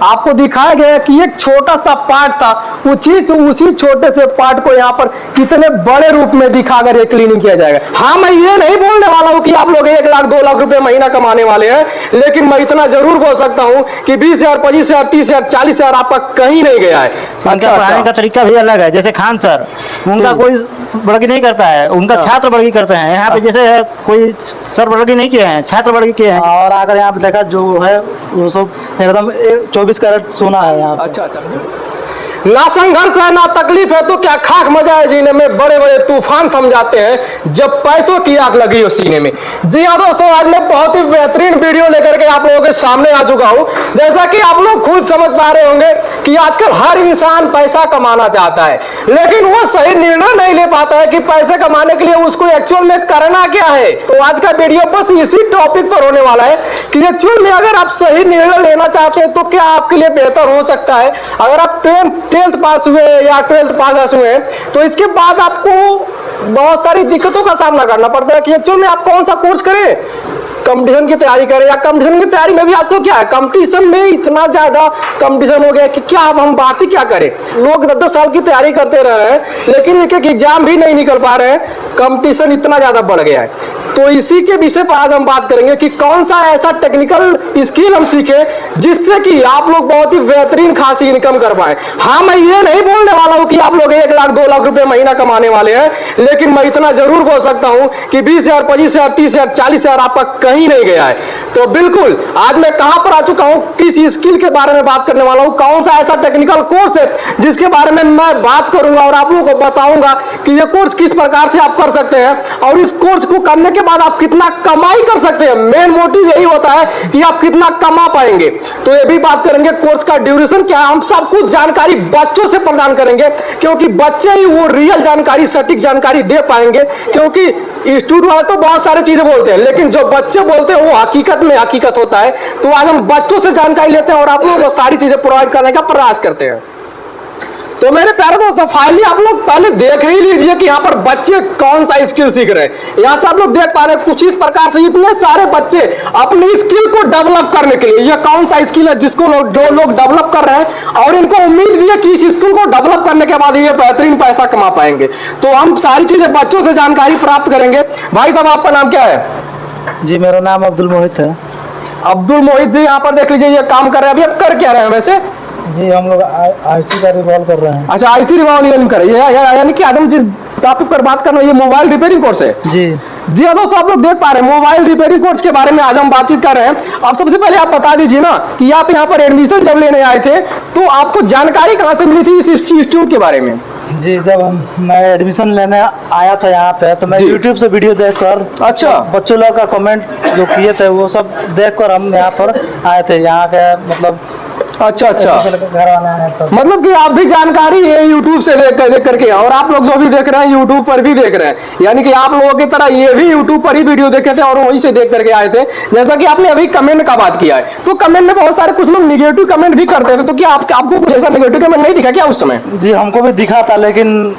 आपको दिखाया गया है कि एक छोटा सा पार्ट था, उसी छोटे से पार्ट को यहाँ पर कितने बड़े रूप में दिखाकर एक क्लीनिंग किया जाएगा। हाँ, मैं ये नहीं बोलने वाला हूँ कि आप लोग 1 लाख 2 लाख रुपए महीना कमाने वाले हैं, लेकिन मैं इतना जरूर बोल सकता हूँ कि 20,000 25,000 30,000 40,000 आपका कहीं नहीं गया है। अच्छा, पढ़ाने का तरीका भी अलग है। जैसे खान सर, उनका कोई बड़गी नहीं करता है, उनका छात्र बड़गी करते हैं। यहाँ पे जैसे कोई सर बड़गी नहीं किए हैं, छात्र बड़गी किए हैं। और अगर यहाँ पे देखा जो है वो सब एकदम 24 कैरेट सोना है यहाँ पे। अच्छा, ना संघर्ष है ना तकलीफ है तो क्या खाक मजा है जीने में। बड़े बड़े तूफान थम जाते हैं जब पैसों की आग लगी हो सीने में। जी हाँ दोस्तों, आज मैं बहुत ही बेहतरीन वीडियो लेकर के आप लोगों के सामने आ चुका हूं। जैसा कि आप लोग खुद समझ पा रहे होंगे कि आजकल हर इंसान पैसा कमाना चाहता है, लेकिन वो सही निर्णय नहीं ले पाता है कि पैसे कमाने के लिए उसको एक्चुअल में करना क्या है। तो आज का वीडियो बस इसी टॉपिक पर होने वाला है कि एक्चुअल में अगर आप सही निर्णय लेना चाहते हैं तो क्या आपके लिए बेहतर हो सकता है। अगर आप 10th पास हुए या 12th पास हुए तो इसके बाद आपको बहुत सारी दिक्कतों का सामना करना पड़ता है कि एक्चुअल में आप कौन सा कोर्स करें, कंपटीशन की तैयारी करें। या कंपटीशन की तैयारी में भी आजकल क्या है, कंपटीशन में इतना ज्यादा कंपटीशन हो गया कि क्या अब हम बात ही क्या करें। लोग 10-10 साल की तैयारी करते रहे हैं लेकिन एक एग्जाम भी नहीं निकल पा रहे हैं, कंपटीशन इतना ज्यादा बढ़ गया है। तो इसी के विषय पर आज हम बात करेंगे कि कौन सा ऐसा टेक्निकल स्किल हम सीखे जिससे कि आप लोग बहुत ही बेहतरीन खासी इनकम कर पाए। हाँ, मैं ये नहीं बोलने वाला हूँ कि आप लोग 1 लाख 2 लाख रुपए महीना कमाने वाले हैं, लेकिन मैं इतना जरूर बोल सकता हूँ कि 20,000 25,000 30,000 40,000 आपका कहीं नहीं गया है। तो बिल्कुल आज मैं कहां पर आ चुका हूं, किस स्किल के बारे में बात करने वाला हूं, कौन सा ऐसा टेक्निकल कोर्स है जिसके बारे में मैं बात करूंगा और आप लोगों को बताऊंगा कि ये कोर्स किस प्रकार से आप कर सकते हैं और इस कोर्स को करने के बाद आप कितना कमाई कर सकते हैं। मेन मोटिव यही होता है कि आप कितना कमा पाएंगे। तो ये भी बात करेंगे कोर्स का ड्यूरेशन क्या है, हम सब कुछ जानकारी बच्चों से प्रदान करेंगे क्योंकि बच्चे ही वो रियल जानकारी, सटीक जानकारी दे पाएंगे। क्योंकि स्टूडेंट वाले तो बहुत सारी चीजें बोलते हैं लेकिन जो बच्चे बोलते हैं वो हकीकत में हकीकत होता है। तो आज हम बच्चों से जानकारी लेते हैं और आप लोगों को सारी चीजें प्रोवाइड करने का प्रयास करते हैं। तो मेरे प्यारे दोस्तों, फाइनली आप लोग पहले देख ही लीजिए कि यहाँ पर बच्चे कौन सा स्किल सीख रहे हैं। यहाँ से आप लोग देख पा रहे हैं कुछ इस प्रकार से इतने सारे बच्चे अपनी स्किल को डेवलप करने के लिए, यह कौन सा स्किल है जिसको जो लोग डेवलप कर रहे हैं और इनको उम्मीद भी है कि इस स्किल को डेवलप करने के बाद ये बेहतरीन पैसा कमा पाएंगे। तो हम सारी चीजें बच्चों से जानकारी प्राप्त करेंगे। भाई साहब, आपका नाम क्या है? जी, मेरा नाम अब्दुल मोहित है। अब्दुल मोहित जी, यहाँ पर देख लीजिए ये काम कर रहे हैं। अभी आप कर क्या रहे हैं वैसे? जी, हम लोग आईसी का रिवॉल्व कर रहे हैं। अच्छा, आईसी रिवॉल्व कर रहे हैं, यानी कि आज हम जिस टॉपिक पर बात कर रहे हैं ये मोबाइल रिपेयरिंग कोर्स है। जी जी हाँ दोस्तों, आप लोग देख पा रहे हैं मोबाइल रिपेयरिंग कोर्स के बारे में आज हम बातचीत कर रहे हैं। अब सबसे पहले आप बता दीजिए ना कि आप यहाँ पर एडमिशन जब लेने आए थे तो आपको जानकारी कहाँ से मिली थी इस इंस्टीट्यूट के बारे में? जी, जब मैं एडमिशन लेने आया था यहाँ पे तो मैं YouTube से वीडियो देखकर, अच्छा, बच्चों लोग का कमेंट जो किए थे वो सब देखकर हम यहाँ पर आए थे। यहाँ के मतलब अच्छा घर आना है तो मतलब कि आप भी जानकारी है यूट्यूब से देख करके, और आप लोग जो भी देख रहे हैं यूट्यूब पर भी देख रहे हैं, यानी कि आप लोगों की तरह ये भी यूट्यूब पर ही वीडियो देखे थे और वहीं से देख करके आए थे। जैसा कि आपने अभी कमेंट का बात किया है तो कमेंट में बहुत सारे कुछ लोग निगेटिव कमेंट भी करते थे, तो क्या आपको कुछ ऐसा निगेटिव कमेंट नहीं दिखा क्या उस समय? जी, हमको भी दिखा था लेकिन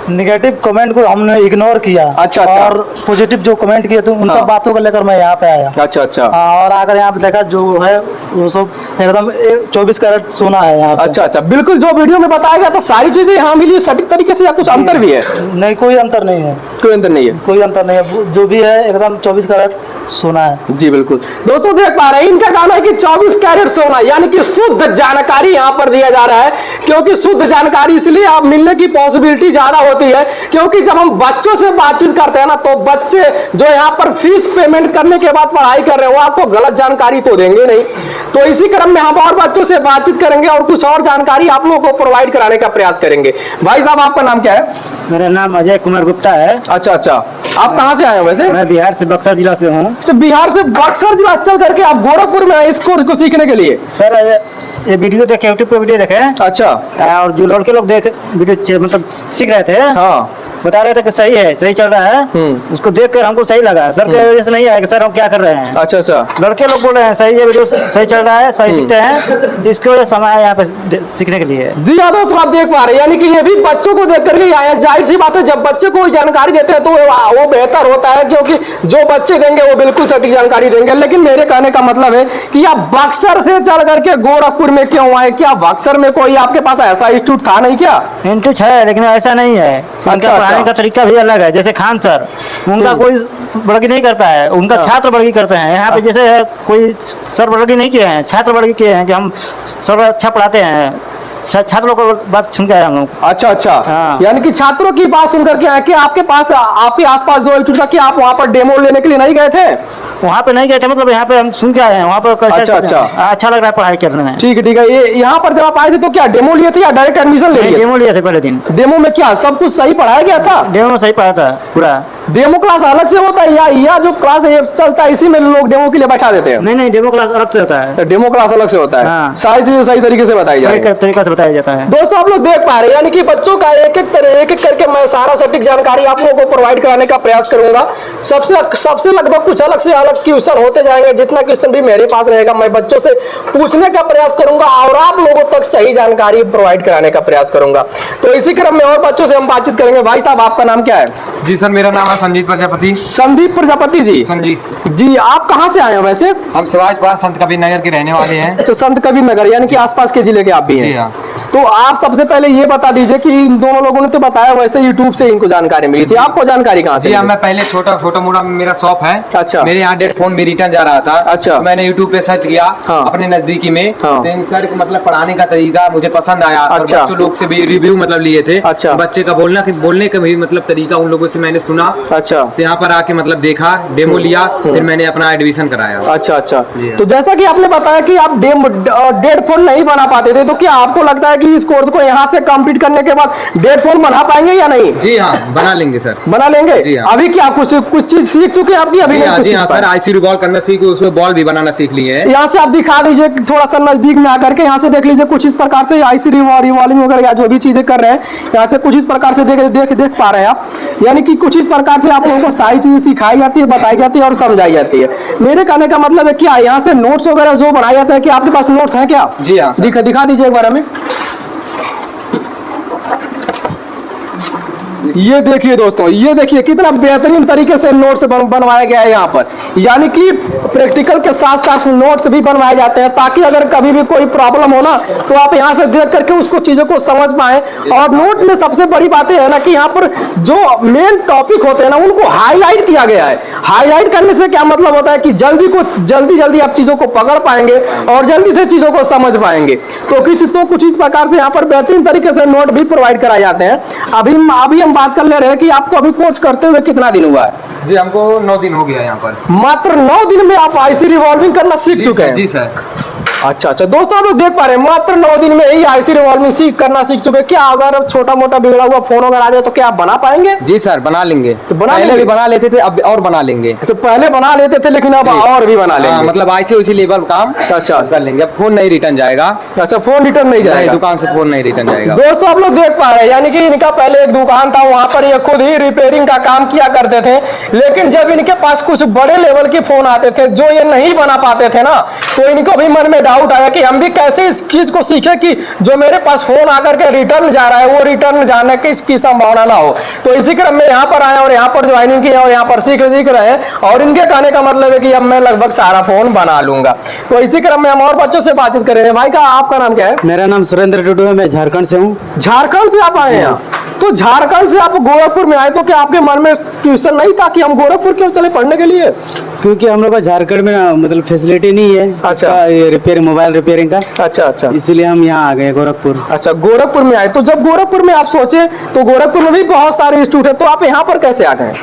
निगेटिव कमेंट को हमने इग्नोर किया। अच्छा। और पॉजिटिव जो कमेंट किए थे उनका बातों को लेकर मैं यहाँ पे आया। अच्छा। और अगर यहाँ पे देखा जो है वो सब एकदम 24 कैरेट सोना है यहाँ पे। अच्छा, बिल्कुल जो वीडियो में बताया गया था सारी चीजें यहाँ मिली सटीक तरीके से, या कुछ अंतर भी है? नहीं, कोई अंतर नहीं है। कोई अंतर नहीं है? कोई अंतर नहीं है, जो भी है एकदम 24 कैरेट सोना है। जी बिल्कुल दोस्तों, देख पा रहे हैं इनका कहना है कि 24 कैरेट सोना, यानी कि शुद्ध जानकारी यहाँ पर दिया जा रहा है। क्योंकि शुद्ध जानकारी इसलिए आप मिलने की पॉसिबिलिटी ज्यादा होती है क्योंकि जब हम बच्चों से बातचीत करते हैं ना तो बच्चे जो यहाँ पर फीस पेमेंट करने के बाद पढ़ाई कर रहे हैं वो आपको गलत जानकारी तो देंगे नहीं। तो इसी क्रम में हम और बच्चों से बातचीत करेंगे और कुछ और जानकारी आप लोगों को प्रोवाइड कराने का प्रयास करेंगे। भाई साहब, आपका नाम क्या है? मेरा नाम अजय कुमार गुप्ता है। अच्छा, आप कहाँ से आए हैं वैसे? मैं बिहार से बक्सर जिला से हूँ। अच्छा, बिहार से बक्सर जिला से चल करके आप गोरखपुर में इस कोर्स को सीखने के लिए? सर ये वीडियो देखे, यूट्यूब पे वीडियो देखे। अच्छा। और जो लड़के लोग देख वीडियो मतलब सीख रहे थे, हाँ, बता रहे थे कि सही है, सही चल रहा है। उसको देखकर हमको सही लगा। सर के वजह से नहीं है कि सर हम क्या कर रहे हैं। अच्छा अच्छा। लड़के लोग बोल रहे हैं सही है, वीडियो सही चल रहा है, सही सीखते हैं, इसकी वजह से हम आए यहाँ पे सीखने के लिए। जी हाँ दोस्तों, आप देख पा रहे हैं यानी कि ये भी बच्चों को देख करके आए हैं। जाहिर सी बात है, जब बच्चे को जानकारी देते हैं तो वो बेहतर होता है, क्योंकि जो बच्चे देंगे वो बिल्कुल सटीक जानकारी देंगे। लेकिन मेरे कहने का मतलब है कि आप बक्सर से चल करके गोरखपुर में क्यों आए? क्या बक्सर में कोई आपके पास ऐसा इंस्टीट्यूट था नहीं क्या? इंस्टीट्यूट है लेकिन ऐसा नहीं है। उनका पढ़ाने का तरीका भी अलग है। जैसे खान सर, उनका कोई बड़गी नहीं करता है, उनका छात्र बड़गी करते हैं। यहाँ पे जैसे कोई सर बड़गी नहीं किए हैं, छात्र बड़गी किए हैं कि हम सर अच्छा पढ़ाते हैं। छात्रों को बात सुन के आए हम लोग। अच्छा अच्छा। हाँ। यानी कि छात्रों की बात सुन करके आए कि आपके पास, आपके आसपास जो इंस्टीट्यूट था, कि आप वहां पर डेमो लेने के लिए नहीं गए थे? वहाँ पे नहीं गए थे, मतलब यहाँ पे हम सुन के आए हैं। वहाँ पर कैसे अच्छा लग रहा है पढ़ाई करने में। ठीक है ठीक है। ये यहाँ पर जब आप आए थे तो क्या डेमो लिए थे या डायरेक्ट एडमिशन ले लिए? डेमो लिए थे पहले दिन। डेमो में क्या सब कुछ सही पढ़ाया गया था? डेमो में सही पढ़ा था पूरा। डेमो क्लास अलग से होता है या जो क्लास चलता है इसी में लोग डेमो के लिए बैठा देते हैं? नहीं, डेमो क्लास अलग से होता है। डेमो क्लास अलग से होता है। हाँ। सारी चीजें सही तरीके से बताई जाए, तरीका से बताया जाता है। दोस्तों आप लोग देख पा रहे हैं यानी कि बच्चों का एक एक करके मैं सारा सटीक जानकारी आप लोगों को प्रोवाइड कराने का प्रयास करूंगा। सबसे लगभग कुछ अलग से अलग क्वेश्चन होते जाएंगे। जितना क्वेश्चन भी मेरे पास रहेगा मैं बच्चों से पूछने का प्रयास करूंगा और आप लोगों तक सही जानकारी प्रोवाइड कराने का प्रयास करूंगा। तो इसी क्रम में और बच्चों से हम बातचीत करेंगे। भाई साहब, आपका नाम क्या है? जी सर, मेरा नाम है संजीत प्रजापति। संदीप प्रजापति जी। संजीत जी, आप कहाँ से आए हैं वैसे? हम शिवाजपास संत कबीर नगर के रहने वाले हैं। तो संत कबीर नगर यानी कि आसपास के जिले के आप भी हैं? जी हाँ। तो आप सबसे पहले ये बता दीजिए कि इन दोनों लोगों ने तो बताया वैसे यूट्यूब से इनको जानकारी मिली थी, आपको जानकारी कहाँ से? जी हाँ, मैं पहले छोटा मोटा मेरा शॉप है। अच्छा। मेरे यहाँ डेट फोन भी रिटर्न जा रहा था। अच्छा। तो मैंने यूट्यूब पे सर्च किया। हाँ। अपने नजदीकी में। हाँ। तो इन सर को मतलब पढ़ाने का तरीका मुझे पसंद आया। और अच्छा। बच्चों लोग से भी रिव्यू मतलब लिए थे। अच्छा। बच्चे का बोलने का भी मतलब तरीका उन लोगों से मैंने सुना। अच्छा। तो यहाँ पर आके मतलब देखा, डेमो लिया, फिर मैंने अपना एडमिशन कराया। अच्छा अच्छा। जी हाँ। तो जैसा कि आपने बताया कि आप डेड फोन नहीं बना पाते थे, तो क्या आपको लगता है कि इस कोर्स को यहाँ से कंप्लीट करने के बाद डेड फोन बना पाएंगे या नहीं? जी हाँ, बना लेंगे सर। बना लेंगे? जी हाँ। अभी क्या कुछ चीज सीख चुके हैं आपकी? अभी नहीं? जी हाँ सर, आईसीडी बॉल करना सीख, उसमें बॉल भी बनाना सीख लिए हैं। यहाँ से आप दिखा दीजिए थोड़ा सा नजदीक में आकर के। यहाँ से देख लीजिए कुछ इस प्रकार से आईसीडी रिवॉल्विंग वगैरह जो भी चीजें कर रहे हैं, यहाँ से कुछ इस प्रकार से देख पा रहे हैं आप। यानी कि कुछ इस प्रकार से आप लोगों को सारी चीजें सिखाई जाती है, बताई जाती है और समझाई जाती है। मेरे कहने का मतलब है क्या यहाँ से नोट्स वगैरह जो बनाए जाते हैं, कि आपके पास नोट्स हैं क्या? जी हाँ सर। दिखा दीजिए एक बार हमें। ये देखिए दोस्तों, ये देखिए कितना बेहतरीन तरीके से नोट्स बनवाया गया है यहाँ पर। यानी कि प्रैक्टिकल के साथ साथ नोट्स भी बनवाए जाते हैं, ताकि अगर कभी भी कोई प्रॉब्लम हो ना तो आप यहाँ से देख करके उसको चीजों को समझ पाए। और नोट में सबसे बड़ी बात है ना कि यहाँ पर जो मेन टॉपिक होते हैं ना उनको हाईलाइट किया गया है। हाईलाइट करने से क्या मतलब होता है कि जल्दी आप चीजों को पकड़ पाएंगे और जल्दी से चीजों को समझ पाएंगे। तो कुछ इस प्रकार से यहाँ पर बेहतरीन तरीके से नोट भी प्रोवाइड कराए जाते हैं। अभी हम बात कर ले रहे हैं कि आपको अभी कोर्स करते हुए कितना दिन हुआ है? जी, हमको 9 दिन हो गया यहाँ पर। मात्र 9 दिन में आप आईसी रिवॉल्विंग करना सीख चुके हैं? जी सर। अच्छा अच्छा। दोस्तों आप लोग देख पा रहे हैं मात्र 9 दिन में ही आईसी रिवॉल्विंग करना सीख चुके। क्या अगर छोटा मोटा बिगड़ा हुआ फोन अगर आ जाए तो क्या आप बना पाएंगे? जी सर, बना लेंगे। तो पहले भी बना लेते थे, अब और बना लेंगे। तो पहले बना लेते थे लेकिन अब और भी बना लेंगे? मतलब ऐसे उसी लेवल काम अच्छा कर लेंगे। अब फोन नहीं रिटर्न जाएगा। अच्छा, फोन रिटर्न नहीं जाएगा? दुकान से फोन नहीं रिटर्न जाएगा। दोस्तों आप लोग देख पा रहे हैं यानी कि इनका पहले एक दुकान था, वहां पर ये खुद ही रिपेयरिंग का काम किया करते थे। लेकिन जब इनके पास कुछ बड़े लेवल के फोन आते थे जो ये नहीं बना पाते थे ना, तो इनको भी मन में डाउट आया कि हम भी कैसे इस चीज को सीखे कि जो मेरे पास फोन आकर के रिटर्न जा रहा है वो रिटर्न जाने की इसकी संभावना ना हो। तो इसी क्रम में यहाँ पर आए और यहाँ पर ज्वाइनिंग की और यहाँ पर सीख रहे हैं। और इनके कहने का मतलब है कि अब मैं लगभग सारा फोन बना लूंगा। तो इसी क्रम में हम और बच्चों से बातचीत करेंगे। भाई का आपका नाम क्या है? मेरा नाम सुरेंद्र टुडू है, मैं झारखंड से हूँ। झारखंड से आप आए हैं? तो झारखंड से आप गोरखपुर में आए तो क्या आपके मन में ट्यूशन नहीं था कि हम गोरखपुर क्यों चले पढ़ने के लिए? क्योंकि हम लोग का झारखंड में ना मतलब फैसिलिटी नहीं है। अच्छा। रिपेयर मोबाइल रिपेयरिंग का। अच्छा अच्छा। इसलिए हम यहाँ आ गए गोरखपुर। अच्छा, गोरखपुर में आए। तो जब गोरखपुर में आप सोचे तो गोरखपुर में भी बहुत सारे इंस्टीट्यूट है, तो आप यहाँ पर कैसे आ गए?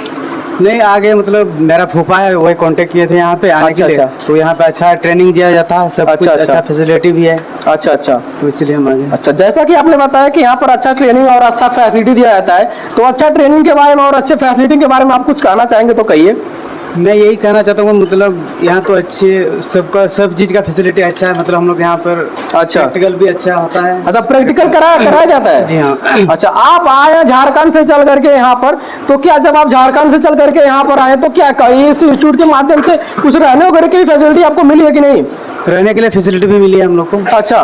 नहीं, आगे मतलब मेरा फूफा है, वही कांटेक्ट किए थे यहाँ पे आने के लिए। तो यहाँ पे अच्छा ट्रेनिंग दिया जाता है, सब कुछ अच्छा फैसिलिटी भी है। अच्छा अच्छा। तो इसलिए हम आ गए। अच्छा, जैसा कि आपने बताया कि यहाँ पर अच्छा ट्रेनिंग और अच्छा फैसिलिटी दिया जाता है, तो अच्छा ट्रेनिंग के बारे में और अच्छे फैसिलिटी के बारे में आप कुछ कहना चाहेंगे तो कहिए। मैं यही कहना चाहता हूँ, मतलब यहाँ तो अच्छे सबका सब चीज़ का फैसिलिटी अच्छा है, मतलब हम लोग यहाँ पर अच्छा। प्रैक्टिकल भी अच्छा होता है। अच्छा, प्रैक्टिकल कराया जाता है? जी हाँ। अच्छा, आप आए हैं झारखंड से चल करके यहाँ पर, तो क्या जब आप झारखंड से चल करके यहाँ पर आए तो क्या कहीं इस इंस्टीट्यूट के माध्यम से कुछ रहने वगैरह की फैसिलिटी आपको मिली है कि नहीं? रहने के लिए फैसिलिटी भी मिली है हम लोग को। अच्छा,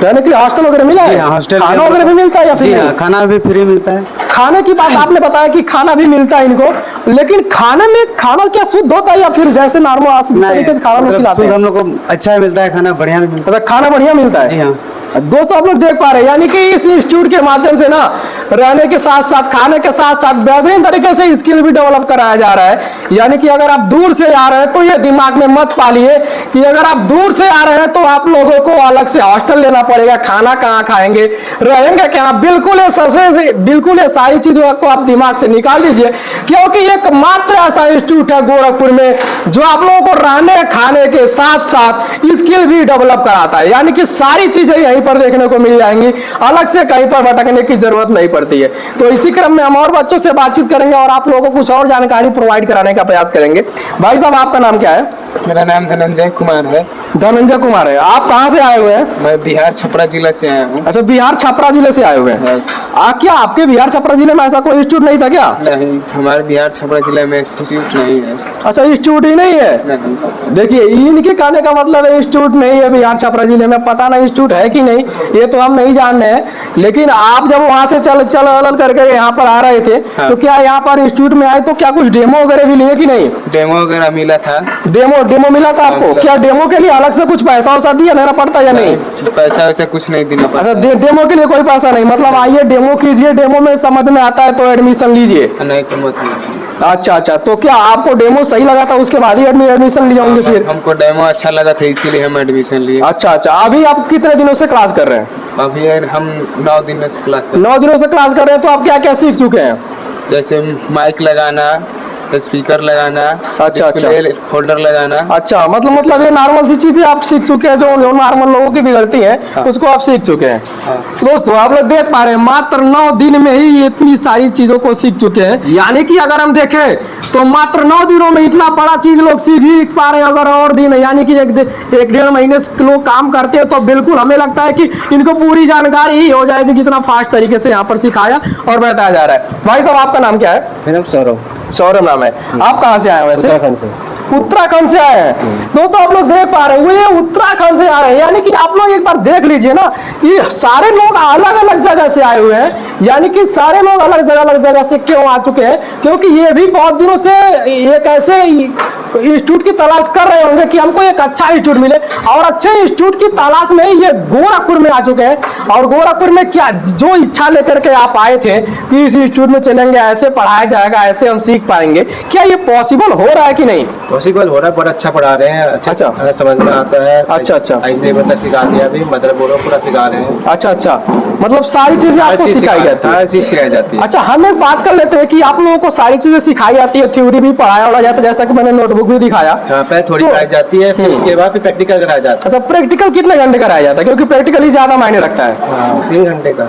रहने के लिए हॉस्टल वगैरह मिला जी है? हाँ, हॉस्टल खाना वगैरह भी मिलता है या जी फिर हाँ, नहीं? खाना भी फ्री मिलता है। खाने की बात आपने बताया कि खाना भी मिलता है इनको, लेकिन खाने में खाना क्या शुद्ध होता है या फिर जैसे नॉर्मल तरीके से खाना नहीं मतलब खिलाते शुद्ध हैं? हम लोग को अच्छा मिलता है, खाना बढ़िया भी मिलता मतलब खाना बढ़िया मिलता है? है। जी हाँ। दोस्तों आप लोग देख पा रहे हैं, यानी कि इस इंस्टीट्यूट के माध्यम से ना रहने के साथ साथ खाने के साथ साथ बेहतरीन तरीके से स्किल भी डेवलप कराया जा रहा है। यानी कि अगर आप दूर से आ रहे हैं तो ये दिमाग में मत पालिए कि अगर आप दूर से आ रहे हैं तो आप लोगों को अलग से हॉस्टल लेना पड़ेगा, खाना कहाँ खाएंगे, रहेंगे क्या। बिल्कुल ये सारी चीजों को आप दिमाग से निकाल दीजिए, क्योंकि एक मात्र ऐसा इंस्टीट्यूट है गोरखपुर में जो आप लोगों को रहने खाने के साथ साथ स्किल भी डेवलप कराता है। यानी कि सारी चीजें यहीं पर देखने को मिल जाएंगी, अलग से कहीं पर भटकने की जरूरत नहीं पड़ती है। तो इसी क्रम में हम और बच्चों से बातचीत करेंगे और आप लोगों को कुछ और जानकारी प्रोवाइड कराने का प्रयास करेंगे। भाई साहब, आपका नाम क्या है? मेरा नाम धनंजय कुमार है। धनंजय कुमार है। आप कहाँ से आए हुए हैं? मैं बिहार छपरा जिला से आया हूँ। अच्छा, बिहार छपरा जिले से आए हुए हैं। Yes। क्या आपके बिहार छपरा जिले में ऐसा कोई इंस्टीट्यूट नहीं था क्या? नहीं, हमारे बिहार छपरा जिला में इंस्टीट्यूट नहीं है। अच्छा, इंस्टीट्यूट ही नहीं है? नहीं। देखिए, इनके कहने का मतलब है इंस्टीट्यूट नहीं है बिहार छपरा जिले में। पता नहीं इंस्टीट्यूट है कि नहीं, ये तो हम नहीं जान रहे हैं। लेकिन आप जब वहां से चल करके यहाँ पर आ रहे थे, हाँ। तो क्या यहाँ पर इंस्टीट्यूट में आए तो क्या कुछ डेमो वगैरह भी लिए कि नहीं? डेमो वगैरह मिला था। डेमो मिला था आपको? मिला। क्या डेमो के लिए अलग से कुछ पैसा वैसा दिया लेना पड़ता या नहीं? पैसा वैसा कुछ नहीं देना अच्छा, पड़ता। डेमो के लिए कोई पैसा नहीं, मतलब आइए डेमो कीजिए, डेमो में समझ में आता है तो एडमिशन लीजिए। नहीं तो मत लीजिए। अच्छा, तो क्या आपको डेमो सही लगा था उसके बाद ही एडमिशन लिए होंगे फिर? हमको डेमो अच्छा लगा था, इसीलिए हम एडमिशन लिए। अच्छा, अभी आप कितने दिनों से क्लास कर रहे हैं? अभी हम 9 दिन से क्लास कर। 9 दिनों से क्लास कर रहे हैं, तो आप क्या क्या सीख चुके हैं? जैसे माइक लगाना, स्पीकर लगाना, अच्छा। होल्डर लगाना। अच्छा, मतलब ये नॉर्मल सी चीजें आप सीख चुके हैं, जो नॉर्मल लोगों की बिगड़ती हैं, हाँ। उसको आप सीख चुके हैं। हाँ। दोस्तों आप लोग देख पा रहे हैं, मात्र 9 दिन में ही ये इतनी सारी चीजों को सीख चुके हैं। यानी कि अगर हम देखें तो मात्र 9 दिनों में इतना बड़ा चीज लोग सीख पा रहे हैं। अगर और दिन यानी कि एक 1.5 महीने से लोग काम करते हैं तो बिल्कुल हमें लगता है कि इनको पूरी जानकारी ही हो जाएगी, जितना फास्ट तरीके से यहाँ पर सिखाया और बताया जा रहा है। भाई साहब, आपका नाम क्या है? मेरा नाम सौरभ। सौरभ नाम है। आप कहाँ से आए हैं वैसे? उत्तराखंड से। उत्तराखंड से आए हैं। दोस्तों आप लोग देख पा रहे हैं, ये उत्तराखंड से आ रहे हैं। यानी कि आप लोग एक बार देख लीजिए ना कि सारे लोग अलग अलग जगह से आए हुए हैं। यानी कि सारे लोग अलग जगह से क्यों आ चुके हैं? क्योंकि ये भी बहुत दिनों से एक ऐसे इंस्टीट्यूट की तलाश कर रहे होंगे कि हमको एक अच्छा इंस्टीट्यूट मिले, और अच्छे इंस्टीट्यूट की तलाश में ये गोरखपुर में आ चुके हैं। और गोरखपुर में क्या जो इच्छा लेकर के आप आए थे कि इस इंस्टीट्यूट में चलेंगे, ऐसे पढ़ाया जाएगा, ऐसे हम सीख पाएंगे, क्या ये पॉसिबल हो रहा है कि नहीं? पॉसिबल हो रहा है, पर अच्छा पढ़ा रहे हैं। अच्छा समझ में आता है। अच्छा। आइस लेवल तक सिखा दिया, अभी मदरबोर्ड पूरा सिखा रहे हैं। अच्छा, मतलब सारी चीजें आपको सिखाई जाती है? सारी चीज सिखाई जाती है। अच्छा, हम एक बात कर लेते हैं कि आप लोगों को सारी चीजें सिखाई जाती है, थ्योरी भी पढ़ाया जाता है, जैसा कि मैंने नोटबुक भी दिखाया। यहाँ पे थोड़ी तो- पढ़ाई जाती है, फिर उसके बाद फिर प्रैक्टिकल कराया जाता अच्छा, प्रैक्टिकल कितने घंटे कराया जाता है? क्योंकि प्रैक्टिकल ही ज्यादा मायने रखता है। है। 3 घंटे का।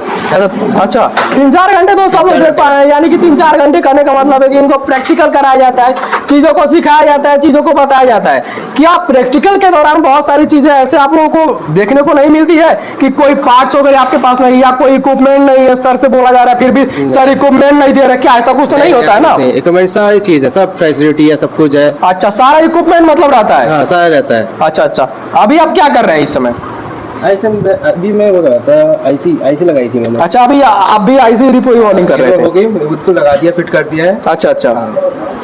अच्छा, 3-4 घंटे दोस्तों आप लोग देख पा रहे हैं। यानी कि 3-4 घंटे करने का मतलब है कि इनको प्रैक्टिकल कराया जाता है, चीजों को सिखाया जाता है, चीजों को बताया जाता है। क्या प्रैक्टिकल के दौरान बहुत सारी चीजें ऐसे आप लोगों को देखने को नहीं मिलती है कि कोई पार्ट्स वगैरह आपके पास नहीं, या कोई इक्विपमेंट नहीं है, सर से बोला जा रहा है फिर भी सर इक्विपमेंट नहीं दे रहे, क्या ऐसा कुछ तो नहीं होता है ना? इक्विपमेंट सारी चीज है, सब फैसिलिटी है, सब कुछ है। अच्छा, सारा इक्विपमेंट मतलब रहता है? हाँ, सारा रहता है। अच्छा, अभी आप क्या कर रहे हैं इस समय? ऐसे अभी मैं वो रहा था, आईसी लगाई थी मैंने। अच्छा, अभी आप भी आईसी रिपोर्टिंग कर रहे थे? हो गई, उसको लगा दिया, फिट कर दिया है।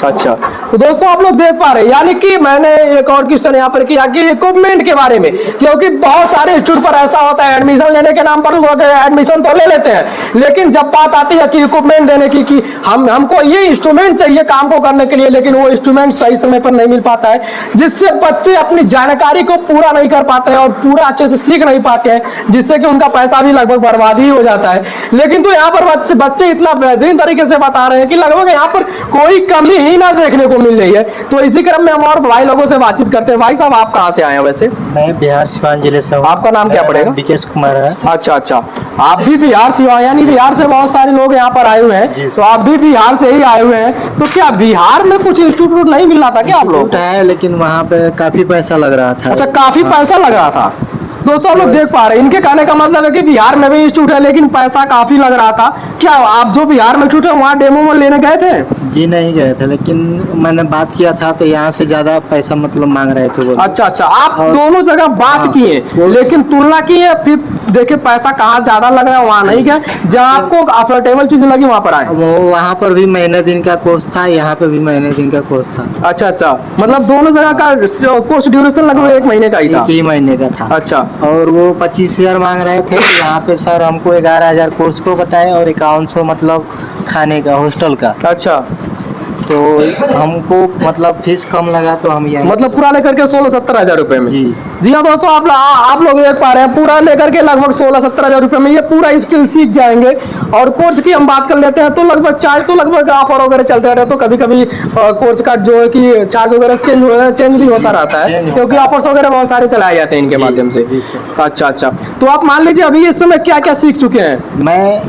अच्छा। तो दोस्तों आप लोग देख पा रहे हैं, यानी कि मैंने एक और क्वेश्चन यहाँ पर किया कि इक्विपमेंट के बारे में, क्योंकि बहुत सारे इंस्टीट्यूट पर ऐसा होता है एडमिशन लेने के नाम पर लोग एडमिशन तो ले लेते हैं, लेकिन जब बात आती है कि इक्विपमेंट देने की कि हमको ये इंस्ट्रूमेंट चाहिए काम को करने के लिए, लेकिन वो इंस्ट्रूमेंट सही समय पर नहीं मिल पाता है, जिससे बच्चे अपनी जानकारी को पूरा नहीं कर पाते हैं और पूरा अच्छे से सीख नहीं पाते हैं, जिससे कि उनका पैसा भी लगभग बर्बाद ही हो जाता है। लेकिन तो यहाँ पर बच्चे इतना बेहतरीन तरीके से बता रहे हैं कि लगभग यहाँ पर कोई कमी ही ना देखने को मिल रही है। तो इसी क्रम में हम और भाई लोगों से बातचीत करते हैं। भाई साहब, आप कहाँ से आए हैं वैसे? मैं बिहार सिवान जिले से हूँ। आपका नाम क्या पड़ेगा? विकेश कुमार है। अच्छा अच्छा, आप भी बिहार से हो, यानी बिहार से बहुत सारे लोग यहाँ पर आए हुए हैं, तो आप भी बिहार से ही आए हुए हैं। तो क्या बिहार में कुछ इंस्टीट्यूट नहीं मिल रहा था क्या आप लोग? है, लेकिन वहाँ पे काफी पैसा लग रहा था। अच्छा, काफी पैसा लग रहा था। दोस्तों आप लोग देख पा रहे हैं, इनके कहने का मतलब है कि बिहार में भी इंस्टीट्यूट है लेकिन पैसा काफी लग रहा था। क्या आप जो बिहार में इंस्टीट्यूट है वहाँ डेमो में लेने गए थे? जी नहीं गए थे, लेकिन मैंने बात किया था तो यहाँ से ज्यादा पैसा मतलब मांग रहे थे वो। अच्छा अच्छा, आप दोनों जगह बात किए लेकिन तुलना की है, फिर देखे पैसा कहाँ ज्यादा लग रहा है वहाँ नहीं गए, जहाँ आपको अफोर्डेबल चीज लगी वहाँ पर आए। वो वहाँ पर भी महीने दिन का कोर्स था, यहाँ पे भी महीने दिन का कोर्स था। अच्छा अच्छा, मतलब दोनों जगह का कोर्स ड्यूरेशन लगभग 1 महीने का ही था। 1 महीने का था। अच्छा, और वो 25,000 मांग रहे थे। यहाँ पे सर हमको 11,000 कोर्स को बताए और 5100 मतलब खाने का, हॉस्टल का। अच्छा, तो हमको मतलब फीस कम लगा तो हम यही मतलब पूरा लेकर के 16-17 हजार रुपए में। जी जी हाँ दोस्तों, आप लोग देख पा रहे हैं, पूरा लेकर के लगभग 16-17 हजार रुपए में ये पूरा स्किल सीख जाएंगे। और कोर्स की हम बात कर लेते हैं तो लगभग चार्ज तो लगभग ऑफर वगैरह चलते रहते हैं, तो कभी कभी कोर्स का जो है कि चार्ज वगैरह चेंज भी होता रहता है, क्योंकि ऑफर्स वगैरह बहुत सारे चलाए जाते हैं इनके माध्यम से। अच्छा अच्छा, तो आप मान लीजिए अभी इस समय क्या क्या सीख चुके हैं? मैं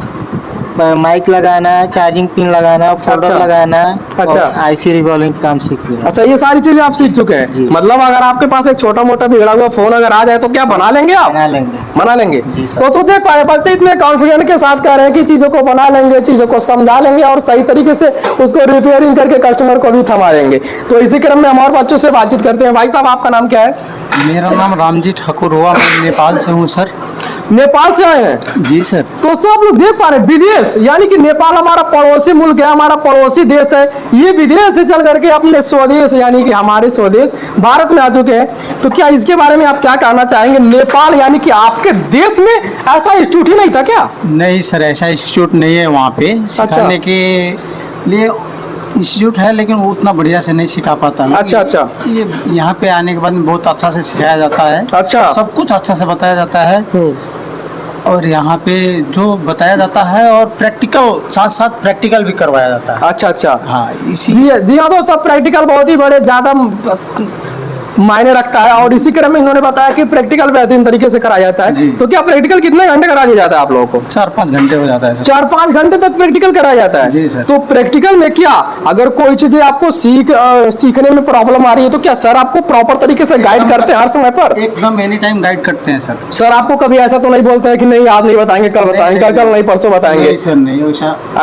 माइक लगाना, चार्जिंग पिन लगाना, फोल्डर लगाना, अच्छा, आईसी रिवॉल्विंग का काम सीख लिया। अच्छा, ये सारी चीजें आप सीख चुके हैं। मतलब अगर आपके पास एक छोटा मोटा बिगड़ा हुआ फोन अगर आ जाए तो क्या बना लेंगे आप? बना लेंगे। तो देख पाए बच्चे इतने कॉन्फिडेंट के साथ कह रहे हैं कि चीजों को बना लेंगे, चीजों को समझा लेंगे और सही तरीके से उसको रिपेयरिंग करके कस्टमर को भी थमा लेंगे। तो इसी क्रम में हम और बच्चों से बातचीत करते हैं। भाई साहब, आपका नाम क्या है? मेरा नाम रामजी ठाकुर हुआ, मैं नेपाल से हूँ सर। नेपाल से आए हैं? जी सर। दोस्तों आप लोग देख पा रहे हैं, विदेश यानी कि नेपाल हमारा पड़ोसी मुल्क है, हमारा पड़ोसी देश है। ये विदेश से चल करके अपने स्वदेश यानी कि हमारे स्वदेश भारत में आ चुके हैं। तो क्या इसके बारे में आप क्या कहना चाहेंगे? नेपाल यानी कि आपके देश में ऐसा इंस्टीट्यूट ही नहीं था क्या? नहीं सर, ऐसा इंस्टीट्यूट नहीं है वहाँ पे सिखाने के लिए। इंस्टीट्यूट है लेकिन वो उतना बढ़िया से नहीं सिखा पाता। अच्छा अच्छा, ये यहाँ पे आने के बाद बहुत अच्छा से सिखाया जाता है। अच्छा, सब कुछ अच्छा से बताया जाता है और यहाँ पे जो बताया जाता है और प्रैक्टिकल साथ साथ प्रैक्टिकल भी करवाया जाता है। अच्छा अच्छा, हाँ इसी जी हाँ दोस्तों, प्रैक्टिकल बहुत ही बड़े ज्यादा मायने रखता है और इसी क्रम में इन्होंने बताया कि प्रैक्टिकल बेहतरीन तरीके से कराया जाता है। तो क्या प्रैक्टिकल कितने घंटे करा दिया जाता है आप लोगों को? 4-5 घंटे हो जाता है सर। 4-5 घंटे तक प्रैक्टिकल कराया जाता है? जी सर। तो प्रैक्टिकल में क्या अगर कोई चीजें आपको सीखने में प्रॉब्लम आ रही है तो क्या सर आपको प्रॉपर तरीके से गाइड करते हैं हर समय पर? एकदम एनी टाइम गाइड करते हैं सर। सर आपको कभी ऐसा तो नहीं बोलते हैं कि नहीं आज नहीं बताएंगे, कल बताएंगे, कल नहीं परसों बताएंगे? नहीं सर, नहीं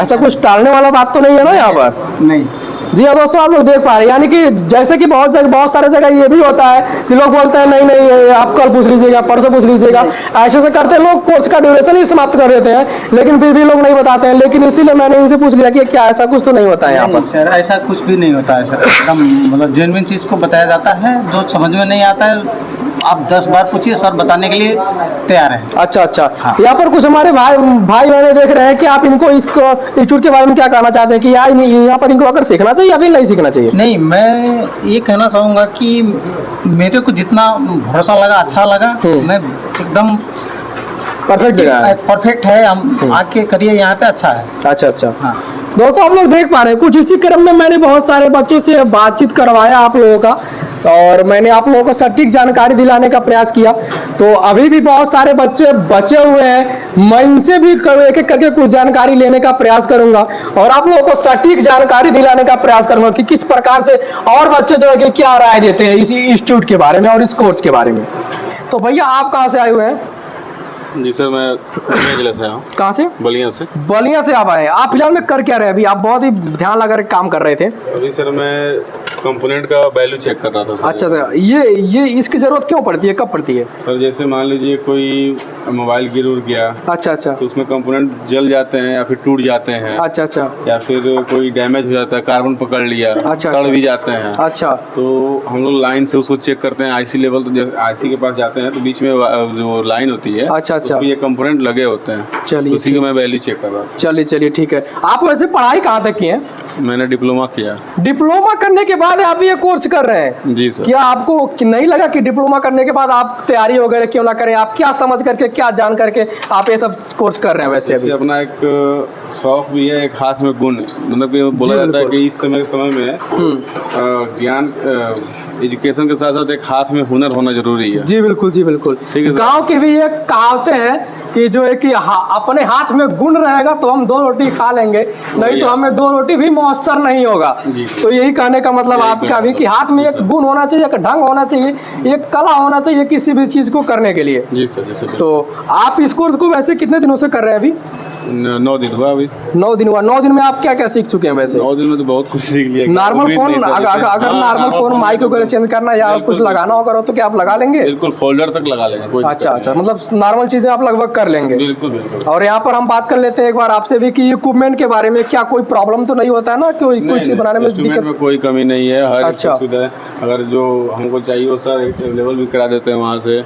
ऐसा कुछ टालने वाला बात तो नहीं है ना यहाँ पर? नहीं। जी हाँ दोस्तों, आप लोग देख पा रहे हैं, यानी कि जैसे कि बहुत सारे जगह ये भी होता है कि लोग बोलते हैं नहीं नहीं आप कल पूछ लीजिएगा, परसों पूछ लीजिएगा, ऐसे से करते लोग कोर्स का ड्यूरेशन ही समाप्त कर देते हैं, लेकिन फिर भी लोग नहीं बताते हैं। लेकिन इसीलिए मैंने उनसे पूछ लिया कि क्या ऐसा कुछ तो नहीं होता है यहाँ पर? सर ऐसा कुछ भी नहीं होता है सर, एकदम मतलब जेन्युइन चीज़ को बताया जाता है। जो समझ में नहीं आता है आप 10 बार पूछिए, सर बताने के लिए तैयार है। अच्छा अच्छा, हाँ। यहाँ पर कुछ हमारे भाई मैंने देख रहे हैं कि आप इनको इसको इंस्टीट्यूट के बारे में क्या कहना चाहते हैं कि यार यहाँ पर इनको अगर सीखना चाहिए या फिर नहीं सीखना चाहिए? नहीं, मैं ये कहना चाहूँगा कि मेरे को जितना भरोसा लगा, अच्छा लगा, मैं एकदम परफेक्ट जगह है, परफेक्ट है। हम आके करिए यहाँ पे, अच्छा है। अच्छा अच्छा, हाँ दोस्तों आप लोग देख पा रहे हैं, कुछ इसी क्रम में मैंने बहुत सारे बच्चों से बातचीत करवाया आप लोगों का और मैंने आप लोगों को सटीक जानकारी दिलाने का प्रयास किया। तो अभी भी बहुत सारे बच्चे बचे हुए हैं, मैं इनसे भी एक एक करके कुछ जानकारी लेने का प्रयास करूंगा और आप लोगों को सटीक जानकारी दिलाने का प्रयास करूंगा कि किस प्रकार से और बच्चे जो है कि क्या राय देते हैं इस इंस्टीट्यूट के बारे में और इस कोर्स के बारे में। तो भैया आप कहाँ से आए हुए हैं? जी सर, मैं बलिया जिले से आया हूँ। कहाँ से? बलिया से। बलिया से आप आए। आप फिलहाल में कर क्या रहे हैं अभी? आप बहुत ही ध्यान लगा काम कर रहे थे। अभी सर मैं कंपोनेंट का वैल्यू चेक कर रहा था सर। अच्छा सर, ये इसकी जरूरत क्यों पड़ती है, कब पड़ती है? सर जैसे मान लीजिए कोई मोबाइल गिर उड़ गया, अच्छा अच्छा, तो उसमें कंपोनेंट जल जाते हैं या फिर टूट जाते हैं। अच्छा अच्छा, या फिर कोई डैमेज हो जाता है, कार्बन पकड़ लिया, अच्छा, सड़ भी जाते हैं। अच्छा, तो हम लोग लाइन से उसको चेक करते हैं, आईसी लेवल। तो आईसी के पास जाते हैं तो बीच में जो लाइन होती है, अच्छा अच्छा, ये कंपोनेंट लगे होते हैं। चलिए, उसी का मैं वैल्यू चेक कर रहा था। चलिए चलिए ठीक है। आप वैसे पढ़ाई कहाँ तक की है? मैंने डिप्लोमा किया। डिप्लोमा करने के बाद बाद आप ये कोर्स कर रहे हैं। जी सर। क्या आपको नहीं लगा कि डिप्लोमा करने के बाद आप तैयारी वगैरह क्यों ना करें? आप क्या समझ करके, क्या जान करके आप ये सब कोर्स कर रहे हैं? वैसे जैसे अभी अपना एक शौक भी है, एक हाथ में गुण, मतलब कि बोला जाता है कि इस समय में ज्ञान एजुकेशन के साथ साथ एक हाथ में हुनर होना जरूरी है। जी बिल्कुल, जी बिल्कुल। ठीक है सर। गांव की भी ये कहावतें हैं कि जो है कि अपने हाथ में गुण रहेगा तो हम 2 रोटी खा लेंगे, नहीं तो हमें 2 रोटी भी मौसर नहीं होगा। जी। तो यही कहने का मतलब यही आपका कहना भी कि हाथ में एक गुण होना चाहिए, एक ढंग होना चाहिए, एक कला होना चाहिए किसी भी चीज को करने के लिए। जी सर। जैसे तो आप इस कोर्स को वैसे कितने दिनों से कर रहे हैं अभी? 9 दिन हुआ अभी। 9 दिन हुआ। 9 दिन में आप क्या क्या सीख चुके हैं वैसे? 9 दिन में तो बहुत कुछ सीख लिया। नॉर्मल उम्मीद फोन नहीं था अगर जैसे- अगर हाँ, नॉर्मल फोन माइक वगैरह चेंज करना या बिल्कुल, कुछ लगाना होगा तो क्या आप लगा लेंगे? बिल्कुल फोल्डर तक लगा लेंगे, कोई अच्छा दिक्कत अच्छा, मतलब नॉर्मल चीजें आप लगभग कर लेंगे। नहीं। बिल्कुल बिल्कुल। और यहाँ पर हम बात कर लेते हैं एक बार आपसे भी कि इक्विपमेंट के बारे में क्या कोई प्रॉब्लम तो नहीं होता है ना, कोई चीज बनाने में इंस्ट्रूमेंट दिक्कत? में कोई कमी नहीं है, हर एक अच्छा। सुविधा है। अगर जो हमको चाहिए वो सर अवेलेबल भी करा देते हैं वहाँ से।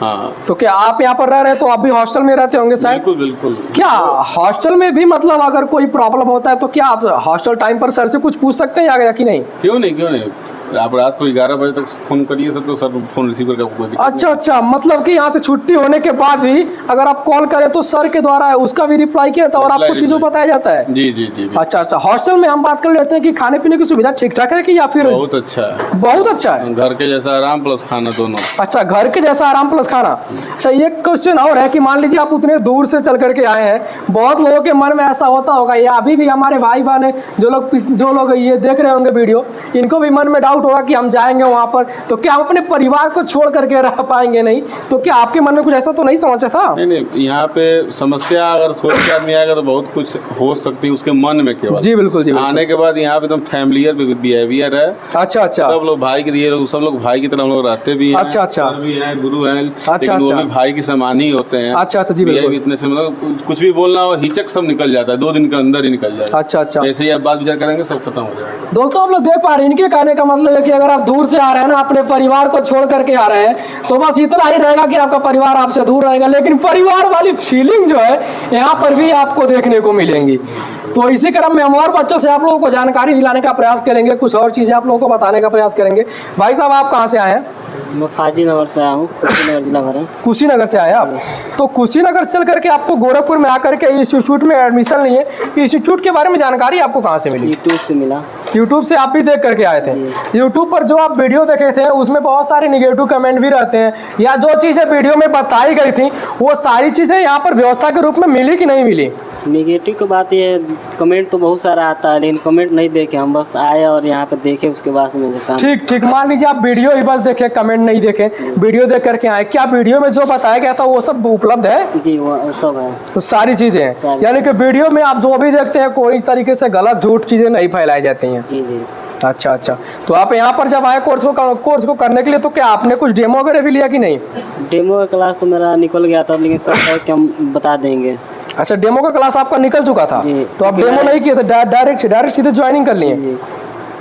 हाँ तो क्या आप यहाँ पर रह रहे हैं तो आप भी हॉस्टल में रहते होंगे शायद? बिल्कुल बिल्कुल। क्या हॉस्टल में भी मतलब अगर कोई प्रॉब्लम होता है तो क्या आप हॉस्टल टाइम पर सर से कुछ पूछ सकते हैं या कि नहीं? क्यों नहीं, क्यों नहीं। आप रात को 11 बजे तक फोन करिए सर, तो सर फोन रिसीव करके आपको कोई दिक्कत अच्छा अच्छा, मतलब कि यहाँ से छुट्टी होने के बाद भी अगर आप कॉल करें तो सर के द्वारा उसका भी रिप्लाई किया था और आपको रिप्लाई, चीजों बताया जाता है? नहीं। जी जी जी जी। अच्छा अच्छा। हॉस्टल में हम बात कर लेते हैं कि खाने पीने की सुविधा ठीक ठाक है कि या फिर? बहुत अच्छा है, बहुत अच्छा है। घर के जैसा आराम प्लस खाना दोनों। अच्छा, घर के जैसा आराम प्लस खाना। अच्छा, ये क्वेश्चन और है कि मान लीजिए आप उतने दूर से चल करके आए हैं, बहुत लोगों के मन में ऐसा होता होगा या अभी भी हमारे भाई बहन जो लोग ये देख रहे होंगे वीडियो, इनको भी मन में डाउट होगा कि हम जाएंगे वहाँ पर तो क्या हम अपने परिवार को छोड़ करके रह पाएंगे? नहीं तो क्या आपके मन में कुछ ऐसा तो नहीं समस्या था? नहीं नहीं, यहाँ पे समस्या अगर सोच के आदमी आएगा तो बहुत कुछ हो सकती है उसके मन में केवल। जी बिल्कुल, जी बिल्कुल। आने के बाद यहाँ पे एकदम फैमिलियर बिहेवियर है। अच्छा अच्छा। सब लोग भाई के दिए, सब लोग भाई की तरह हम लोग रहते भी हैं। अच्छा, अच्छा। सर भी हैं, गुरु हैं, अच्छा, लेकिन वो अच्छा। भी भाई के समान ही होते हैं। अच्छा अच्छा, जी Behave बिल्कुल। इतने से मतलब कुछ भी बोलना हो हिचक सब निकल जाता है, 2 दिन के अंदर ही निकल जाएगा। अच्छा अच्छा। ऐसे ही आप बात विचार करेंगे सब खत्म हो जाएगा। दोस्तों आप लोग देख पा रहे हैं, इनके कहने का मतलब है कि अगर आप दूर से आ रहे हैं ना, अपने परिवार को छोड़ करके आ रहे हैं, तो बस इतना ही रहेगा कि आपका परिवार आपसे दूर रहेगा, लेकिन परिवार वाली फीलिंग जो है यहाँ पर भी आपको देखने को मिलेंगी। तो इसी क्रम में हम और बच्चों से आप लोगों को जानकारी दिलाने का प्रयास करेंगे, कुछ और चीज़ें आप लोगों को बताने का प्रयास करेंगे। भाई साहब, आप कहाँ से आए हैं? मैं फाजी नगर से आया हूँ, कुशीनगर जिला भर है। कुशीनगर से आए आप? तो कुशीनगर चल करके आपको गोरखपुर में आकर के इंस्टीट्यूट में एडमिशन लिए, इंस्टीट्यूट के बारे में जानकारी आपको कहाँ से मिली? यूट्यूब से मिला। यूट्यूब से आप भी देख करके आए थे? यूट्यूब पर जो आप वीडियो देखे थे उसमें बहुत सारे निगेटिव कमेंट भी रहते हैं, या जो चीज़ें वीडियो में बताई गई थी वो सारी चीज़ें यहाँ पर व्यवस्था के रूप में मिली कि नहीं मिली? नेगेटिव की बात ये है, कमेंट तो बहुत सारा आता है लेकिन कमेंट नहीं देखे, हम बस आए और यहाँ पे देखे, उसके बाद में काम। ठीक ठीक, मान लीजिए आप वीडियो ही बस देखे, कमेंट नहीं देखे, वीडियो देख करके आए, क्या वीडियो में जो बताया गया था वो सब उपलब्ध है? जी वो सब है, तो सारी चीज़ें हैं, यानी कि वीडियो में आप जो भी देखते हैं कोई तरीके से गलत झूठ चीज़ें नहीं फैलाई जाती हैं। जी जी। अच्छा अच्छा। तो आप यहाँ पर जब आए कोर्स को करने के लिए, तो क्या आपने कुछ डेमो वगैरह भी लिया कि नहीं? डेमो का क्लास तो मेरा निकल गया था, लेकिन सर है कि हम बता देंगे। अच्छा, डेमो का क्लास आपका निकल चुका था? जी। तो आप डेमो नहीं किए थे, डायरेक्ट सीधे ज्वाइनिंग कर लिए? जी।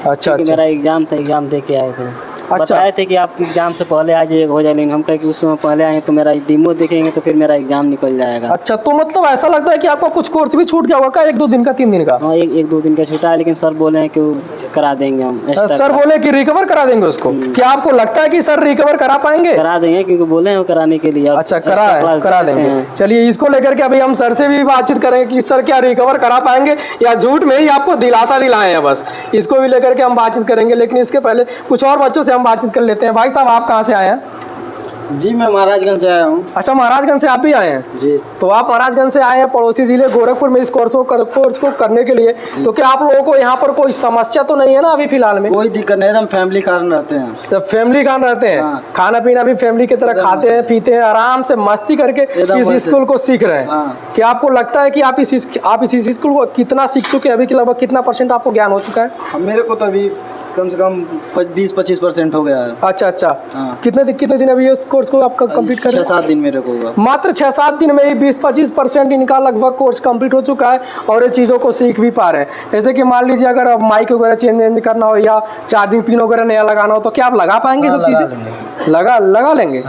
अच्छा क्योंकि अच्छा। मेरा एग्जाम था, एग्जाम दे के आए थे। अच्छा। बताए थे कि आप एग्जाम से पहले आ जाइए, हो जाए, लेकिन हम कहे कि उस समय पहले आए तो मेरा डेमो देखेंगे तो फिर मेरा एग्जाम निकल जाएगा। अच्छा, तो मतलब ऐसा लगता है कि आपका कुछ कोर्स भी छूट गया होगा क्या, 1-2 दिन का, 3 दिन का? हाँ, एक 2 दिन का छूटा है, लेकिन सर बोले हैं कि वो करा देंगे हम। सर बोले कि रिकवर करा देंगे उसको? क्या आपको लगता है कि सर रिकवर करा पाएंगे? करा देंगे, क्योंकि बोले हैं वो कराने के लिए। अच्छा, करा देंगे। चलिए, इसको लेकर के अभी हम सर से भी बातचीत करेंगे कि सर क्या रिकवर करा पाएंगे या झूठ में ही आपको दिलासा दिलाए हैं बस, इसको भी लेकर के हम बातचीत करेंगे। लेकिन इसके पहले कुछ और बच्चों से हम बातचीत कर लेते हैं। भाई साहब, आप कहाँ से आए हैं? जी, मैं महाराजगंज से आया हूँ। अच्छा, महाराजगंज से आप भी आए हैं? जी। तो आप महाराजगंज से आए हैं, पड़ोसी जिले गोरखपुर में इस कोर्स को करने के लिए। तो क्या आप लोगों को यहाँ पर कोई समस्या तो नहीं है ना अभी फिलहाल में? कोई दिक्कत नहीं, एकदम फैमिली कारण रहते हैं। तो फैमिली कहाँ रहते हैं? हाँ। खाना पीना भी फैमिली की तरह खाते हैं, पीते हैं, आराम से मस्ती करके इस स्कूल को सीख रहे हैं। हाँ। क्या आपको लगता है कि आप इस स्कूल को कितना सीख चुके हैं अभी, कि लगभग कितना % आपको ज्ञान हो चुका है? मेरे को तो अभी कम से कम 20-25% हो गया है। अच्छा अच्छा। हाँ। कितने दिन अभी इस कोर्स को आपका कंप्लीट कर? 6-7 दिन मेरे को हुआ। मात्र 6-7 दिन में ही 20-25% इनका लगभग कोर्स कंप्लीट हो चुका है और ये चीज़ों को सीख भी पा रहे हैं। जैसे कि मान लीजिए अगर माइक वगैरह चेंज करना हो या चार्जिंग पिन वगैरह नया लगाना हो, तो क्या आप लगा पाएंगे सब चीज़ें? लगा लेंगे।